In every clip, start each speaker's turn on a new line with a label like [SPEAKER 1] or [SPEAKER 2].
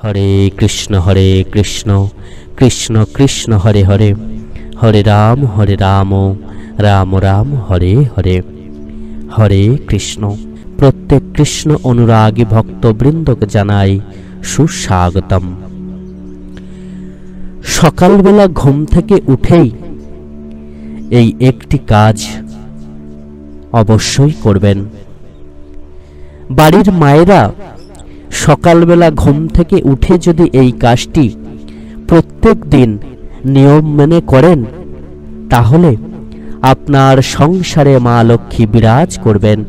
[SPEAKER 1] হরে কৃষ্ণ কৃষ্ণ কৃষ্ণ হরে হরে, হরে রাম রাম রাম হরে হরে। হরে কৃষ্ণ। প্রত্যেক কৃষ্ণ অনুরাগী ভক্তবৃন্দকে জানাই সুস্বাগতম। সকালবেলা ঘুম থেকে উঠেই এই একটি কাজ অবশ্যই করবেন। বাড়ির মায়েরা সকালবেলা ঘুম থেকে উঠে যদি এই কাজটি প্রত্যেক দিন নিয়ম মেনে করেন, তাহলে আপনার সংসারে মা লক্ষ্মী বিরাজ করবেন।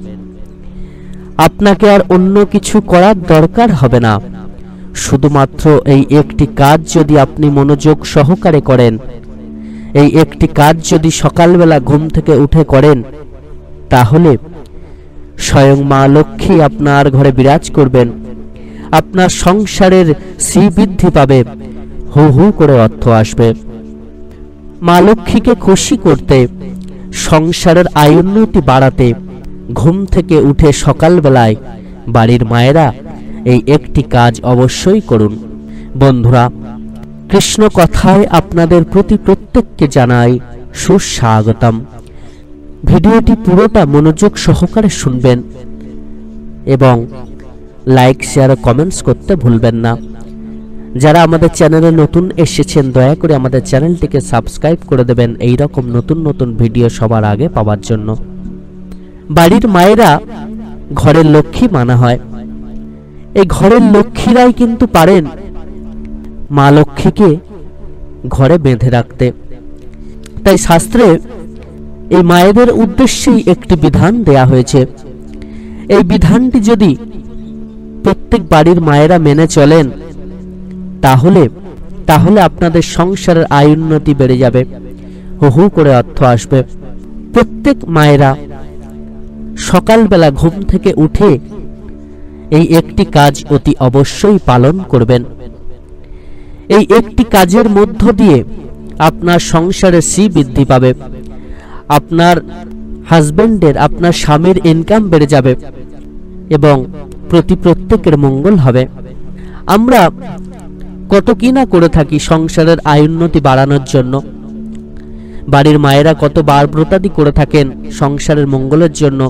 [SPEAKER 1] আপনাকে আর অন্য কিছু করার দরকার হবে না। শুধুমাত্র এই একটি কাজ যদি আপনি মনোযোগ সহকারে করেন, এই একটি কাজ যদি সকালবেলা ঘুম থেকে উঠে করেন, তাহলে স্বয়ং মা লক্ষ্মী আপনার ঘরে বিরাজ করবেন। আপনার সংসারের শ্রীবৃদ্ধি পাবে, হু হু করে অর্থ আসবে। মা লক্ষ্মীকে খুশি করতে, সংসারের আয়োন্নতি বাড়াতে ঘুম থেকে উঠে সকালবেলায় বাড়ির মায়েরা এই একটি কাজ অবশ্যই করুন। বন্ধুরা, কৃষ্ণ কথায় আপনাদের প্রতি প্রত্যেককে জানাই সুস্বাগতম। ভিডিওটি পুরোটা মনোযোগ সহকারে শুনবেন এবং লাইক শেয়ার ও কমেন্টস করতে ভুলবেন না। যারা আমাদের চ্যানেলে নতুন এসেছেন, দয়া করে আমাদের চ্যানেলটিকে সাবস্ক্রাইব করে দেবেন এই রকম নতুন নতুন ভিডিও সবার আগে পাওয়ার জন্য। বাড়ির মায়েরা ঘরের লক্ষ্মী মানা হয়। এই ঘরের লক্ষ্মীরাই কিন্তু পারেন মা লক্ষ্মীকে ঘরে বেঁধে রাখতে। তাই শাস্ত্রে এই মায়েদের উদ্দেশ্যেই একটি বিধান দেয়া হয়েছে। এই বিধানটি যদি প্রত্যেক বাড়ির মায়েরা মেনে চলেন, তাহলে আপনাদের সংসারের আয়োন্নতি বেড়ে যাবে, হু হু করে অর্থ আসবে। প্রত্যেক মায়েরা সকালবেলা ঘুম থেকে উঠে এই একটি কাজ অতি অবশ্যই পালন করবেন। এই একটি কাজের মধ্য দিয়ে আপনার সংসারে শ্রীবৃদ্ধি পাবে, আপনার হাজবেন্ডের, আপনার স্বামীর ইনকাম বেড়ে যাবে এবং প্রত্যেকের মঙ্গল হবে। আমরা কত কি না করে থাকি সংসারের আয়োন্নতি বাড়ানোর জন্য। বাড়ির মায়েরা কত বারব্রতাদি করে থাকেন সংসারের মঙ্গলের জন্য,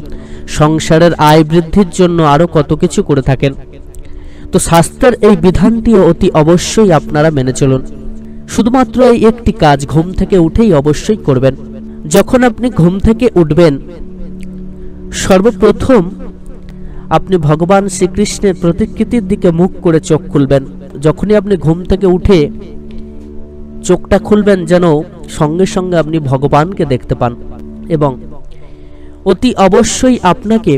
[SPEAKER 1] সংসারের আয় বৃদ্ধির জন্য, আরো কত কিছু করে থাকেন। তো শাস্ত্রের এই বিধানটিও অতি অবশ্যই আপনারা মেনে চলুন। শুধুমাত্র এই একটি কাজ ঘুম থেকে উঠেই অবশ্যই করবেন। যখন আপনি ঘুম থেকে উঠবেন, সর্বপ্রথম আপনি ভগবান শ্রীকৃষ্ণের প্রতিকৃতির দিকে মুখ করে চোখ খুলবেন। যখনই আপনি ঘুম থেকে উঠে চোখটা খুলবেন, যেন সঙ্গে সঙ্গে আপনি ভগবানকে দেখতে পান। এবং অতি অবশ্যই আপনাকে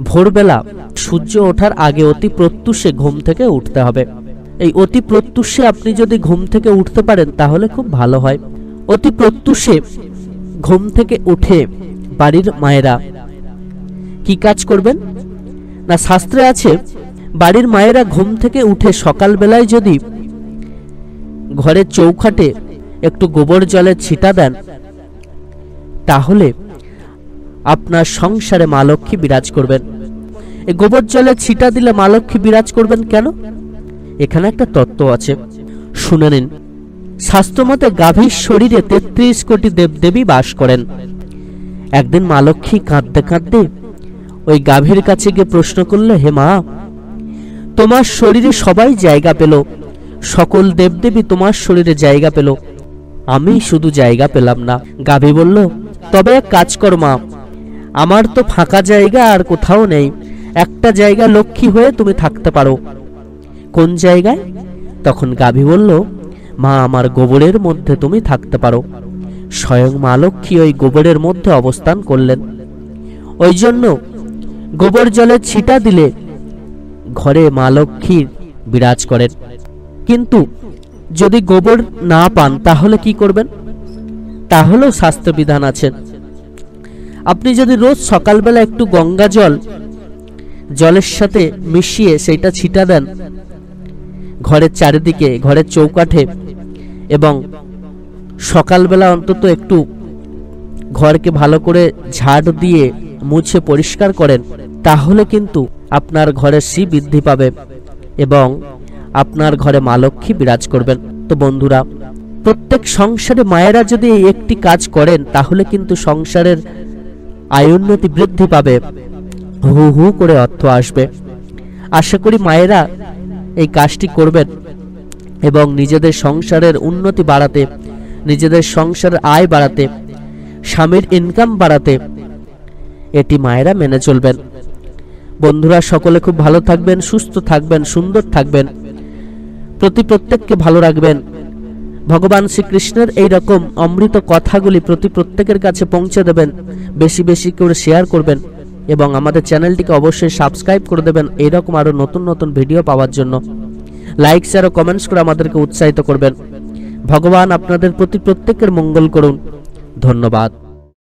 [SPEAKER 1] ভোরবেলা সূর্য ওঠার আগে অতি প্রত্যুষে ঘুম থেকে উঠতে হবে। এই অতি প্রত্যুষে আপনি যদি ঘুম থেকে উঠতে পারেন, তাহলে খুব ভালো হয়। অতি প্রত্যুষে ঘুম থেকে উঠে বাড়ির মায়েরা কি কাজ করবেন না, শাস্ত্রে আছে বাড়ির মায়েরা ঘুম থেকে উঠে সকালবেলায় যদি ঘরের চৌখাটে একটু গোবর জলের ছিটা দেন, তাহলে আপনার সংসারে মা লক্ষ্মী বিরাজ করবেন। এই গোবর জলের ছিটা দিলে মা লক্ষ্মী বিরাজ করবেন কেন? এখানে একটা তত্ত্ব আছে, শুনে নিন। শাস্ত্রমতে গাভীর শরীরে 33 কোটি দেবদেবী বাস করেন। একদিন মা লক্ষ্মী কাঁদতে কাঁদতে ওই গাভীর কাছে গিয়ে প্রশ্ন করলে, হে মা, তোমার শরীরে সবাই জায়গা পেল, সকল দেবদেবী তোমার শরীরে জায়গা পেল, আমি শুধু জায়গা পেলাম না। গাভী বলল, তবে এক কাজ কর মা, আমার তো ফাঁকা জায়গা আর কোথাও নেই, একটা জায়গা লক্ষ্মী হয়ে তুমি থাকতে পারো। কোন জায়গায়? তখন গাভী বলল, মা, আমার গোবরের মধ্যে তুমি থাকতে পারো। স্বয়ং মা লক্ষ্মী ওই গোবরের মধ্যে অবস্থান করলেন। ওই জন্য গোবর জলে ছিটা দিলে ঘরে মা লক্ষ্মী বিরাজ করেন। কিন্তু যদি গোবর না পান, তাহলে কি করবেন? তাহলেও শাস্ত্র বিধান আছে। আপনি যদি রোজ সকালবেলা একটু গঙ্গা জলের সাথে মিশিয়ে সেইটা ছিটা দেন ঘরের চারিদিকে, ঘরের চৌকাঠে, এবং সকালবেলা অন্তত একটু ঘরকে ভালো করে ঝাড় দিয়ে মুছে পরিষ্কার করেন, তাহলে কিন্তু আপনার ঘরে শ্রী বৃদ্ধি পাবে এবং আপনার ঘরে মা লক্ষ্মী বিরাজ করবেন। তো বন্ধুরা, প্রত্যেক সংসারে মায়েরা যদি এই একটি কাজ করেন তাহলে কিন্তু সংসারের আয়োন্নতি বৃদ্ধি পাবে, হু হু করে অর্থ আসবে। আশা করি মায়েরা এই কাজটি করবেন এবং নিজেদের সংসারের উন্নতি বাড়াতে, নিজেদের সংসারের আয় বাড়াতে, স্বামীর ইনকাম বাড়াতে এটি মায়েরা মেনে চলবেন। বন্ধুরা, সকলে খুব ভালো থাকবেন, সুস্থ থাকবেন, সুন্দর থাকবেন, প্রত্যেককে ভালো রাখবেন। ভগবান শ্রীকৃষ্ণের এই রকম অমৃত কথাগুলি প্রত্যেকের কাছে পৌঁছে দেবেন, বেশি বেশি করে শেয়ার করবেন এবং আমাদের চ্যানেলটিকে অবশ্যই সাবস্ক্রাইব করে দেবেন এইরকম আরো নতুন নতুন ভিডিও পাওয়ার জন্য। লাইক শেয়ার ও কমেন্টস করে আমাদেরকে উৎসাহিত করবেন। ভগবান আপনাদের প্রত্যেকের মঙ্গল করুন। ধন্যবাদ।